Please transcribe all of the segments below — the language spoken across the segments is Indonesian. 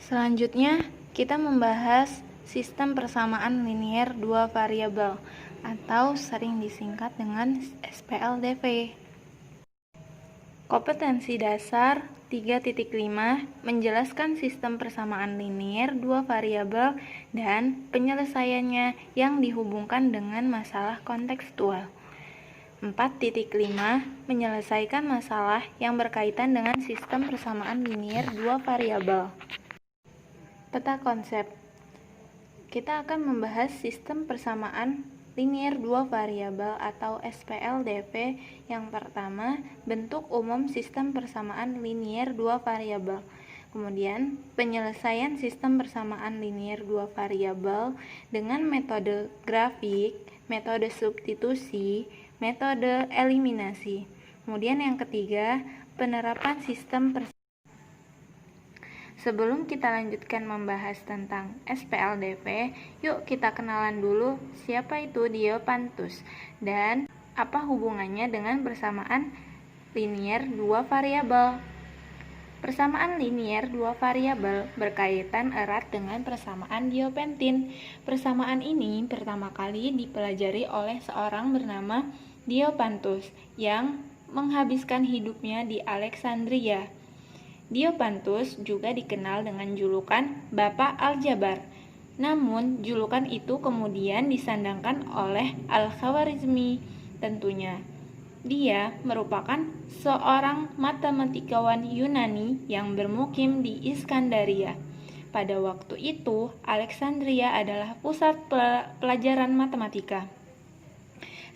Selanjutnya, kita membahas sistem persamaan linier dua variabel atau sering disingkat dengan SPLDV. Kompetensi dasar 3.5 menjelaskan sistem persamaan linier dua variabel dan penyelesaiannya yang dihubungkan dengan masalah kontekstual. 4.5 menyelesaikan masalah yang berkaitan dengan sistem persamaan linier dua variabel. Peta konsep. Kita akan membahas sistem persamaan linier dua variabel atau SPLDV. Yang pertama, bentuk umum sistem persamaan linier dua variabel. Kemudian, penyelesaian sistem persamaan linier dua variabel dengan metode grafik, metode substitusi, metode eliminasi. Kemudian yang ketiga, penerapan sistem persamaan. Sebelum kita lanjutkan membahas tentang SPLDV, yuk kita kenalan dulu siapa itu Diopantus dan apa hubungannya dengan persamaan linier dua variabel. Persamaan linier dua variabel berkaitan erat dengan persamaan Diopantin. Persamaan ini pertama kali dipelajari oleh seorang bernama Diopantus yang menghabiskan hidupnya di Alexandria. Diopantus juga dikenal dengan julukan Bapak Aljabar. Namun, julukan itu kemudian disandangkan oleh Al-Khwarizmi tentunya. Dia merupakan seorang matematikawan Yunani yang bermukim di Iskandaria. Pada waktu itu, Alexandria adalah pusat pelajaran matematika.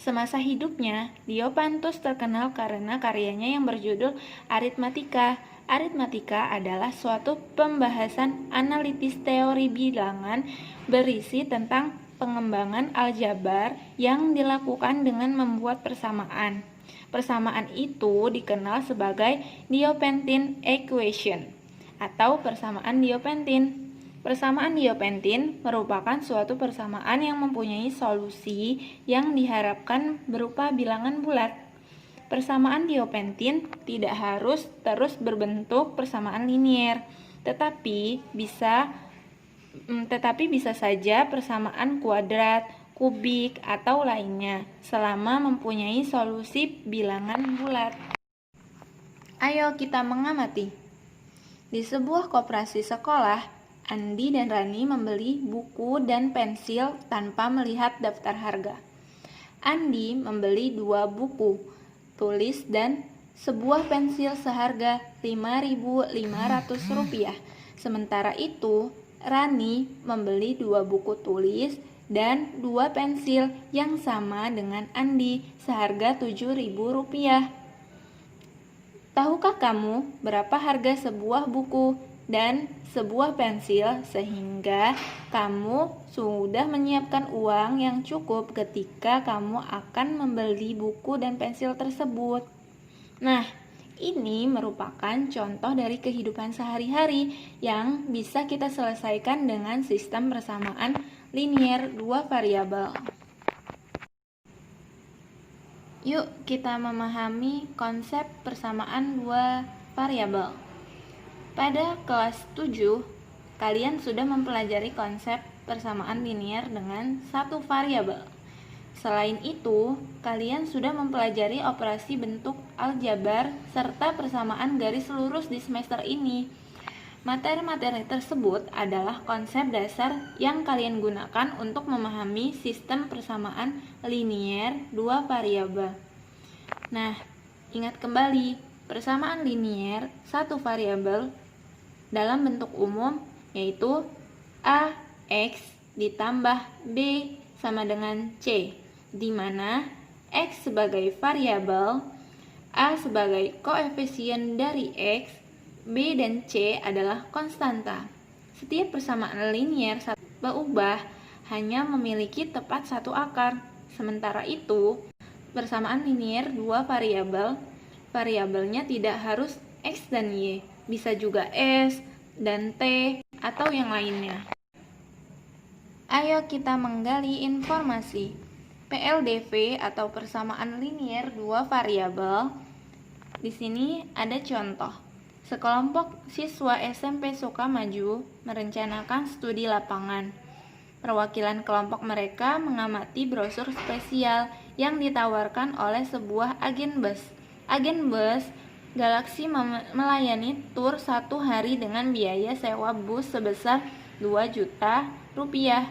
Semasa hidupnya, Diopantus terkenal karena karyanya yang berjudul Aritmatika. Aritmatika adalah suatu pembahasan analitis teori bilangan berisi tentang pengembangan aljabar yang dilakukan dengan membuat persamaan. Persamaan itu dikenal sebagai Diopantin equation atau persamaan Diopantin. Persamaan Diopantin merupakan suatu persamaan yang mempunyai solusi yang diharapkan berupa bilangan bulat. Persamaan Diopantin tidak harus terus berbentuk persamaan linier, tetapi bisa saja persamaan kuadrat, kubik, atau lainnya, selama mempunyai solusi bilangan bulat. Ayo kita mengamati. Di sebuah koperasi sekolah, Andi dan Rani membeli buku dan pensil tanpa melihat daftar harga. Andi membeli 2 buku tulis dan sebuah pensil seharga Rp5.500. Sementara itu, Rani membeli 2 buku tulis dan 2 pensil yang sama dengan Andi seharga Rp7.000. Tahukah kamu berapa harga sebuah buku dan sebuah pensil sehingga kamu sudah menyiapkan uang yang cukup ketika kamu akan membeli buku dan pensil tersebut? Nah, ini merupakan contoh dari kehidupan sehari-hari yang bisa kita selesaikan dengan sistem persamaan linier dua variabel. Yuk kita memahami konsep persamaan dua variabel. Pada kelas 7, kalian sudah mempelajari konsep persamaan linier dengan satu variabel. Selain itu, kalian sudah mempelajari operasi bentuk aljabar serta persamaan garis lurus di semester ini. Materi-materi tersebut adalah konsep dasar yang kalian gunakan untuk memahami sistem persamaan linier dua variabel. Nah, ingat kembali, persamaan linier satu variabel dalam bentuk umum yaitu AX ditambah B sama dengan C, di mana X sebagai variabel, A sebagai koefisien dari X, B dan C adalah konstanta. Setiap persamaan linier berubah hanya memiliki tepat satu akar. Sementara itu, persamaan linier dua variabel, variabelnya tidak harus X dan Y, bisa juga S dan T atau yang lainnya. Ayo kita menggali informasi. PLDV atau persamaan linier dua variabel. Di sini ada contoh. Sekelompok siswa SMP Sukamaju merencanakan studi lapangan. Perwakilan kelompok mereka mengamati brosur spesial yang ditawarkan oleh sebuah agen bus. Agen bus Galaxy melayani tur 1 hari dengan biaya sewa bus sebesar 2 juta rupiah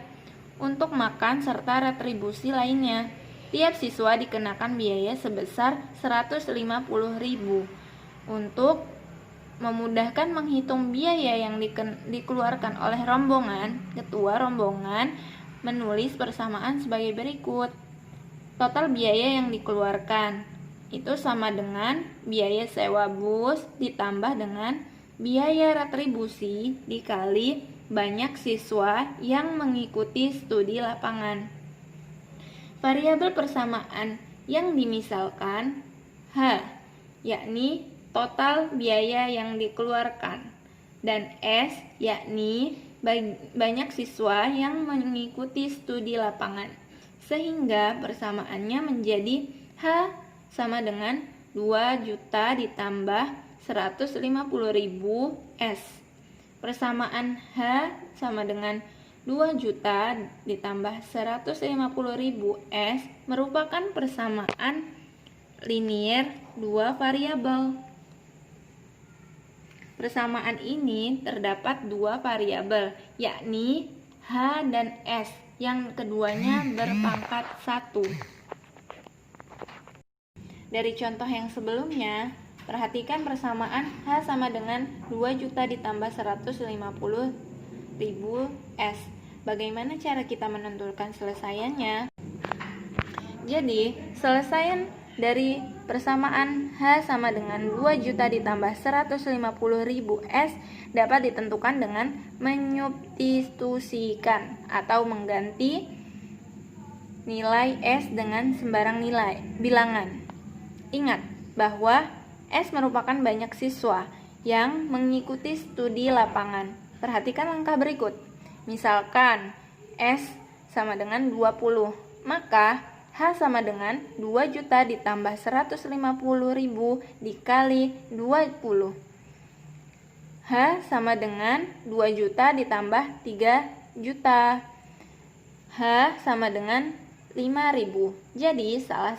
untuk makan serta retribusi lainnya. Tiap siswa dikenakan biaya sebesar 150.000. Untuk memudahkan menghitung biaya yang dikeluarkan oleh rombongan, ketua rombongan menulis persamaan sebagai berikut. Total biaya yang dikeluarkan itu sama dengan biaya sewa bus ditambah dengan biaya retribusi dikali banyak siswa yang mengikuti studi lapangan. Variabel persamaan yang dimisalkan H, yakni total biaya yang dikeluarkan, dan S, yakni banyak siswa yang mengikuti studi lapangan, sehingga persamaannya menjadi H sama dengan 2 juta ditambah 150.000 S. Persamaan H sama dengan 2 juta ditambah 150.000 S merupakan persamaan linier dua variabel. Persamaan ini terdapat dua variabel, yakni H dan S, yang keduanya berpangkat 1. Dari contoh yang sebelumnya, perhatikan persamaan H sama dengan 2 juta ditambah 150.000 S. Bagaimana cara kita menentukan selesaiannya? Jadi, selesaian dari persamaan H sama dengan 2 juta ditambah 150.000 S dapat ditentukan dengan menyubstitusikan atau mengganti nilai S dengan sembarang nilai bilangan. Ingat bahwa S merupakan banyak siswa yang mengikuti studi lapangan. Perhatikan langkah berikut. Misalkan S sama dengan 20, maka H sama dengan 2 juta ditambah 150.000 dikali 20. H sama dengan 2 juta ditambah 3 juta. H sama dengan 5.000. Jadi salah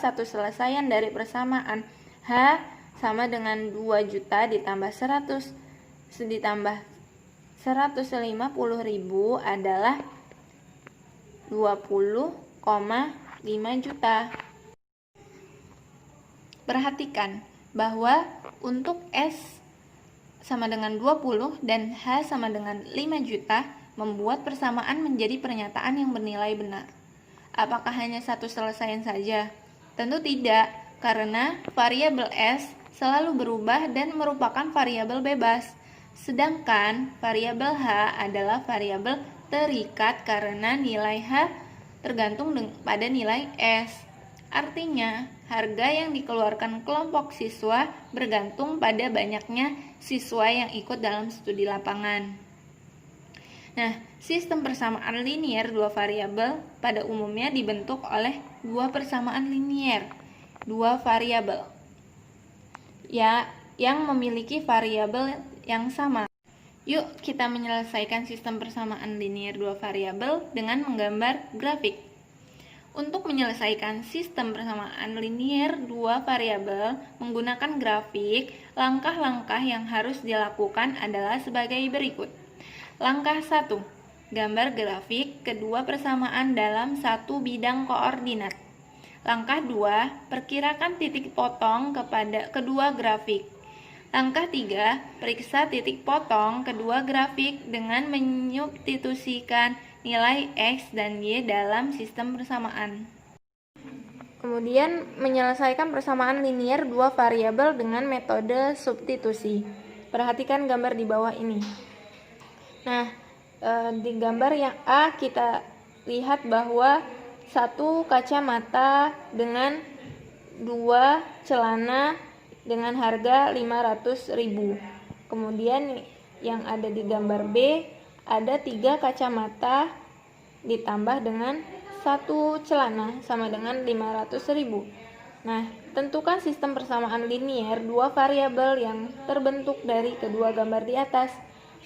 satu selesaian dari persamaan H sama dengan 2 juta ditambah 150.000 adalah 20,5 juta. Perhatikan bahwa untuk S sama dengan 20 dan H sama dengan 5 juta membuat persamaan menjadi pernyataan yang bernilai benar. Apakah hanya satu selesaian saja? Tentu tidak, karena variabel S selalu berubah dan merupakan variabel bebas. Sedangkan variabel H adalah variabel terikat karena nilai H tergantung pada nilai S. Artinya, harga yang dikeluarkan kelompok siswa bergantung pada banyaknya siswa yang ikut dalam studi lapangan. Nah, sistem persamaan linier dua variabel pada umumnya dibentuk oleh dua persamaan linier dua variabel yang memiliki variabel yang sama. Yuk kita menyelesaikan sistem persamaan linier dua variabel dengan menggambar grafik. Untuk menyelesaikan sistem persamaan linier dua variabel menggunakan grafik, langkah-langkah yang harus dilakukan adalah sebagai berikut. Langkah 1. Gambar grafik kedua persamaan dalam satu bidang koordinat. Langkah 2. Perkirakan titik potong kepada kedua grafik. Langkah 3. Periksa titik potong kedua grafik dengan menyubstitusikan nilai X dan Y dalam sistem persamaan. Kemudian menyelesaikan persamaan linier dua variabel dengan metode substitusi. Perhatikan gambar di bawah ini. Nah, di gambar yang A kita lihat bahwa satu kacamata dengan dua celana dengan harga 500.000. Kemudian yang ada di gambar B ada 3 kacamata ditambah dengan 1 celana sama dengan 500.000. Nah, tentukan sistem persamaan linier dua variabel yang terbentuk dari kedua gambar di atas.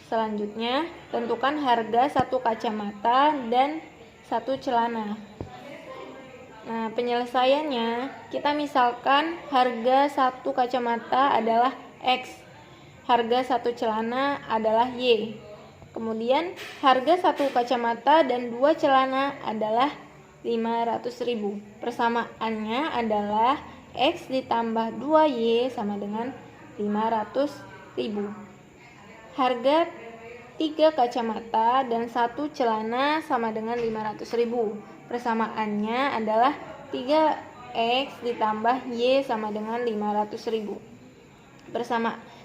Selanjutnya, tentukan harga satu kacamata dan satu celana. Nah, penyelesaiannya, kita misalkan harga satu kacamata adalah X, harga satu celana adalah Y. Kemudian, harga satu kacamata dan dua celana adalah 500.000. Persamaannya adalah X ditambah 2Y sama dengan 500.000. Harga 3 kacamata dan 1 celana sama dengan 500.000. Persamaannya adalah 3X ditambah Y sama dengan 500.000.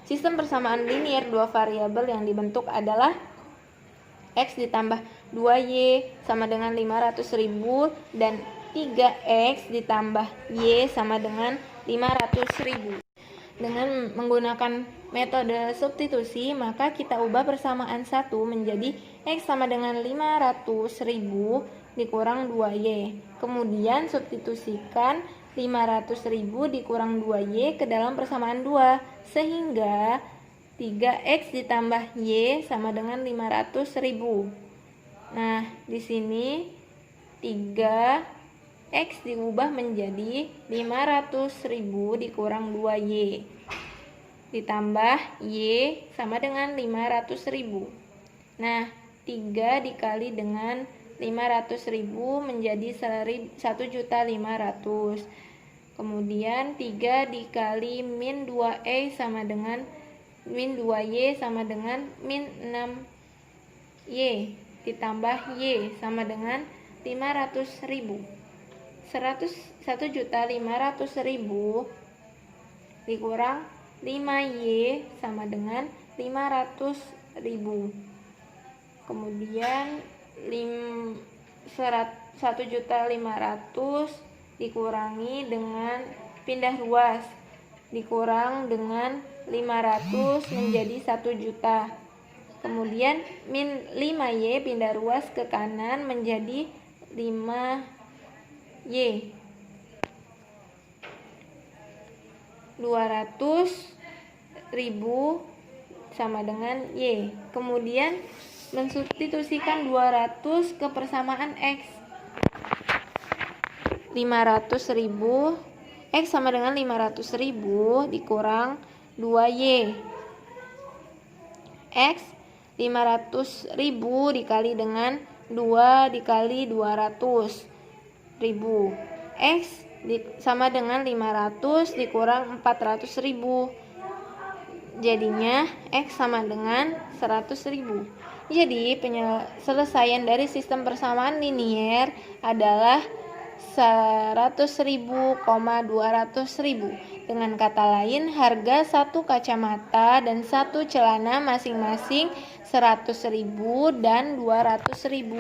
Sistem persamaan linier dua variabel yang dibentuk adalah X ditambah 2Y sama dengan 500.000 dan 3X ditambah Y sama dengan 500.000. Dengan menggunakan metode substitusi, maka kita ubah persamaan 1 menjadi X sama dengan 500.000 dikurang 2Y. Kemudian substitusikan 500.000 dikurang 2Y ke dalam persamaan 2, sehingga 3X ditambah Y sama dengan 500.000. Nah, di sini 3X diubah menjadi 500.000 dikurang 2Y. Ditambah Y sama dengan 500.000. Nah, 3 dikali dengan 500.000 menjadi 1.500.000. Kemudian 3 dikali min 2Y sama dengan min 2Y sama dengan min 6Y ditambah Y sama dengan 500.000. 1.500.000 dikurang 5Y sama dengan 500.000. Kemudian 1.500.000 dikurangi dengan pindah ruas, dikurang dengan 500 menjadi 1 juta. Kemudian min 5Y pindah ruas ke kanan menjadi 5Y. 200.000 sama dengan Y. Kemudian mensubstitusikan 200 ke persamaan X. 500.000 X sama dengan 500.000 dikurang 2Y. X 500.000 dikali dengan 2 dikali 200.000. X sama dengan 500 dikurang 400.000. Jadinya X sama dengan 100.000. Jadi penyelesaian dari sistem persamaan linier adalah 100.000, 200.000. Dengan kata lain, harga satu kacamata dan satu celana masing-masing 100.000 dan 200.000.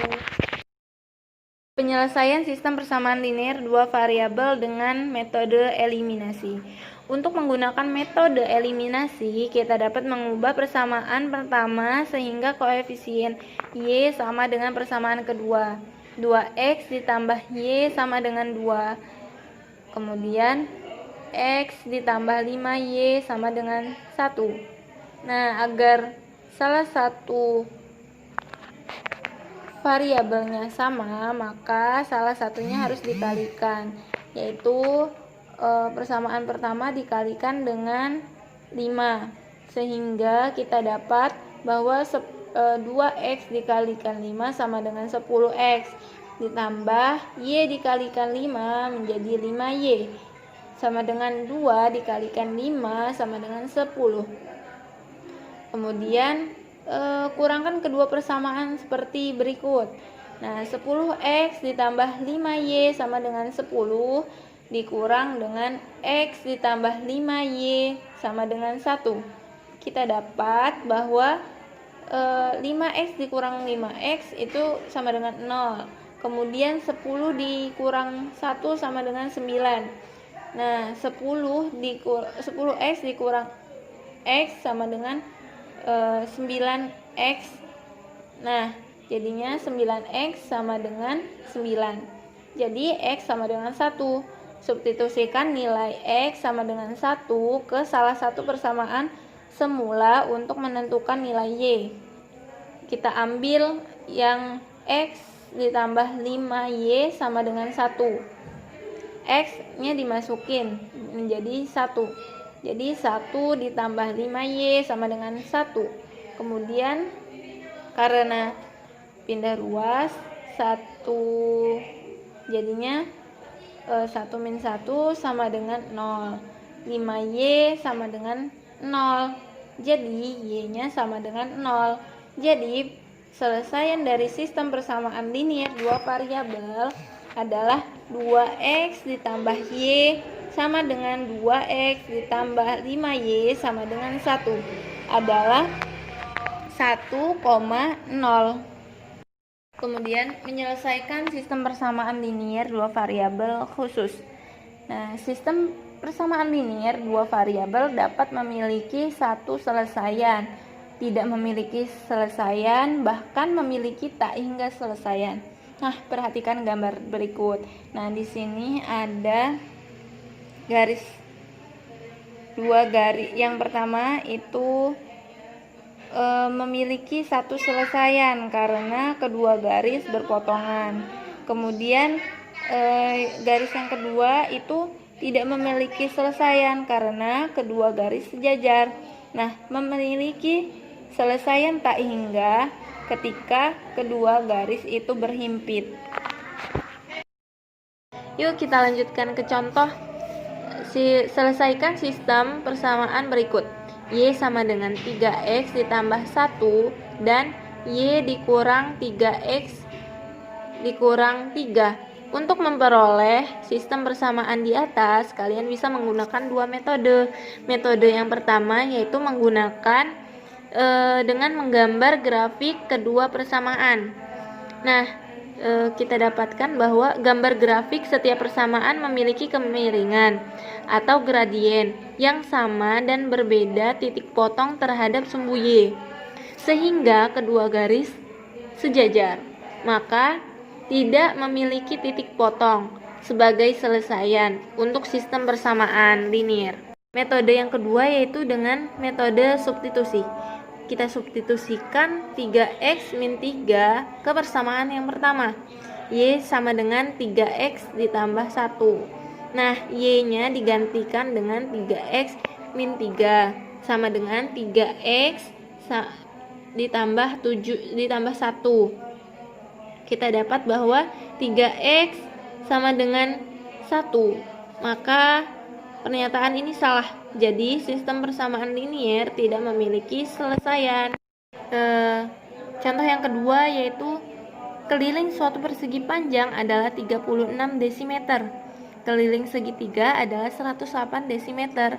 Penyelesaian sistem persamaan linier dua variabel dengan metode eliminasi. Untuk menggunakan metode eliminasi, kita dapat mengubah persamaan pertama sehingga koefisien Y sama dengan persamaan kedua. 2X ditambah Y sama dengan 2. Kemudian X ditambah 5Y sama dengan 1. Nah, agar salah satu variabelnya sama, maka salah satunya harus dikalikan, yaitu persamaan pertama dikalikan dengan 5, sehingga kita dapat bahwa 2X dikalikan 5 sama dengan 10X, ditambah Y dikalikan 5 menjadi 5Y, sama dengan 2 dikalikan 5 sama dengan 10. Kemudian kurangkan kedua persamaan seperti berikut. Nah, 10X ditambah 5Y sama dengan 10 dikurang dengan X ditambah 5Y sama dengan 1. Kita dapat bahwa 5X dikurang 5X itu sama dengan 0. Kemudian 10 dikurang 1 sama dengan 9. Nah, 10X dikurang X sama dengan 9X. Nah, jadinya 9X sama dengan 9. Jadi X sama dengan 1. substitusikan nilai X sama dengan 1 ke salah satu persamaan semula untuk menentukan nilai Y. Kita ambil yang X ditambah 5Y sama dengan 1. X-nya dimasukin menjadi 1. Jadi 1 ditambah 5Y sama dengan 1. Kemudian karena pindah ruas 1 jadinya 1 min 1 sama dengan 0. 5Y sama dengan 0. Jadi Y-nya sama dengan 0. Jadi selesaian dari sistem persamaan linear dua variabel adalah 2X ditambah Y sama dengan 2X ditambah 5Y sama dengan 1 adalah 1,0. Kemudian menyelesaikan sistem persamaan linear dua variabel khusus. Nah, sistem persamaan linear dua variabel dapat memiliki satu selesaian, tidak memiliki selesaian, bahkan memiliki tak hingga selesaian. Nah, perhatikan gambar berikut. Nah, di sini ada dua garis. Yang pertama itu memiliki satu selesaian karena kedua garis berpotongan. Kemudian garis yang kedua itu tidak memiliki selesaian karena kedua garis sejajar. Nah, memiliki selesaian tak hingga ketika kedua garis itu berhimpit. Yuk kita lanjutkan ke contoh. Selesaikan sistem persamaan berikut. Y sama dengan 3X ditambah 1 dan Y dikurang 3X dikurang 3. Untuk memperoleh sistem persamaan di atas, kalian bisa menggunakan dua metode. Metode yang pertama yaitu menggunakan dengan menggambar grafik kedua persamaan. Nah, kita dapatkan bahwa gambar grafik setiap persamaan memiliki kemiringan atau gradien yang sama dan berbeda titik potong terhadap sumbu Y, sehingga kedua garis sejajar. Maka tidak memiliki titik potong sebagai selesaian untuk sistem persamaan linear. Metode yang kedua yaitu dengan metode substitusi. Kita substitusikan 3X min 3 ke persamaan yang pertama. Y sama dengan 3X ditambah 1. Nah, Y-nya digantikan dengan 3X min 3 sama dengan 3X ditambah 1. Kita dapat bahwa 3X sama dengan 1. Maka pernyataan ini salah. Jadi sistem persamaan linear tidak memiliki selesaian. Contoh yang kedua yaitu keliling suatu persegi panjang adalah 36 desimeter. Keliling segitiga adalah 108 desimeter.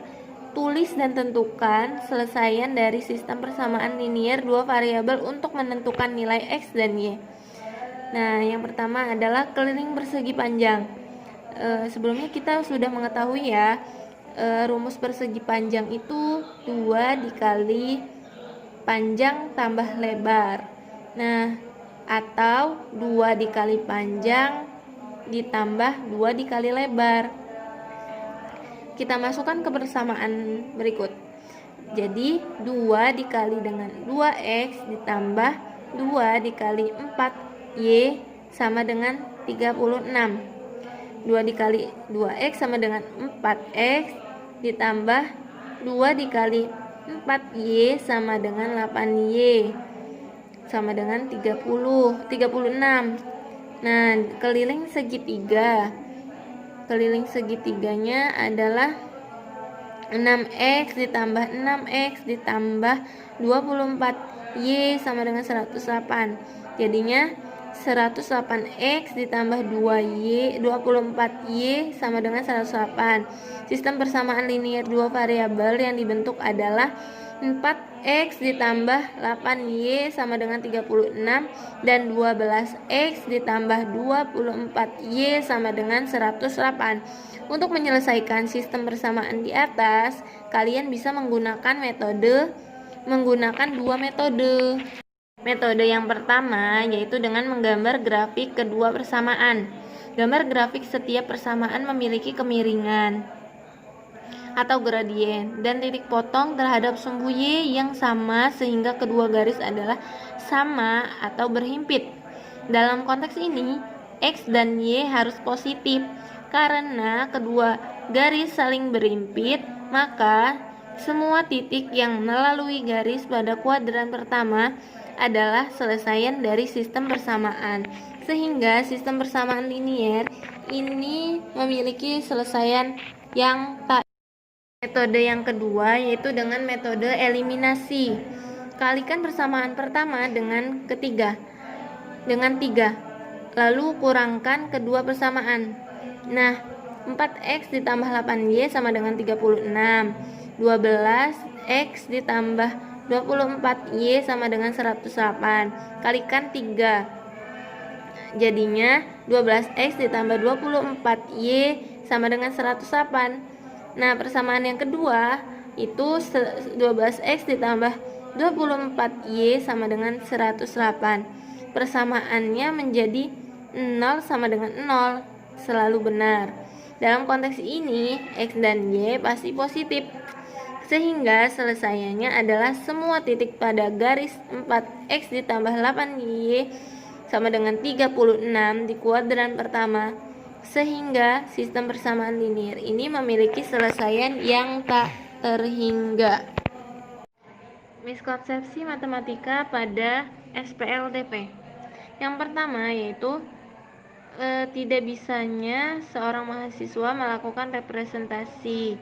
Tulis dan tentukan selesaian dari sistem persamaan linear dua variabel untuk menentukan nilai X dan Y. Nah, yang pertama adalah keliling persegi panjang. Sebelumnya kita sudah mengetahui ya, rumus persegi panjang itu 2 dikali panjang tambah lebar. Nah, atau 2 dikali panjang ditambah 2 dikali lebar. Kita masukkan ke persamaan berikut. Jadi 2 dikali dengan 2X ditambah 2 dikali 4Y sama dengan 36. 2 dikali 2X sama dengan 4X ditambah 2 dikali 4Y sama dengan 8Y sama dengan 36. Nah, keliling segitiga. Keliling segitiganya adalah 6X ditambah 6X ditambah 24Y sama dengan 108. Jadinya 108X ditambah 24Y sama dengan 108. Sistem persamaan linear dua variabel yang dibentuk adalah 4X ditambah 8Y sama dengan 36 dan 12X ditambah 24Y sama dengan 108. Untuk menyelesaikan sistem persamaan di atas, kalian bisa menggunakan dua metode. Metode yang pertama yaitu dengan menggambar grafik kedua persamaan. Gambar grafik setiap persamaan memiliki kemiringan atau gradien dan titik potong terhadap sumbu Y yang sama sehingga kedua garis adalah sama atau berhimpit. Dalam konteks ini, X dan Y harus positif. Karena kedua garis saling berhimpit, maka semua titik yang melalui garis pada kuadran pertama adalah selesaian dari sistem persamaan. Sehingga sistem persamaan linier ini memiliki selesaian yang tak. Metode yang kedua yaitu dengan metode eliminasi. Kalikan persamaan pertama dengan ketiga dengan 3, lalu kurangkan kedua persamaan. Nah, 4x ditambah 8y sama dengan 36. 12x ditambah 24y sama dengan 108. Kalikan 3. Jadinya 12x ditambah 24y sama dengan 108. Nah, persamaan yang kedua itu 12x ditambah 24y sama dengan 108. Persamaannya menjadi 0 sama dengan 0, selalu benar. Dalam konteks ini, x dan y pasti positif. Sehingga selesaiannya adalah semua titik pada garis 4x ditambah 8y sama dengan 36 di kuadran pertama. Sehingga sistem persamaan linier ini memiliki selesaian yang tak terhingga. Miskonsepsi matematika pada SPLDP. Yang pertama yaitu tidak bisanya seorang mahasiswa melakukan representasi,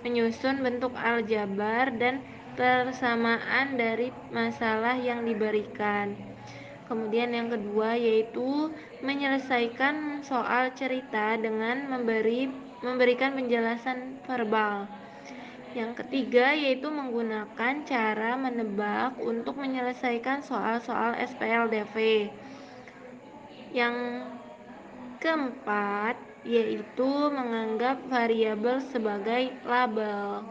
menyusun bentuk aljabar dan persamaan dari masalah yang diberikan. Kemudian yang kedua yaitu menyelesaikan soal cerita dengan memberikan penjelasan verbal. Yang ketiga yaitu menggunakan cara menebak untuk menyelesaikan soal-soal SPLDV. Yang keempat yaitu menganggap variabel sebagai label.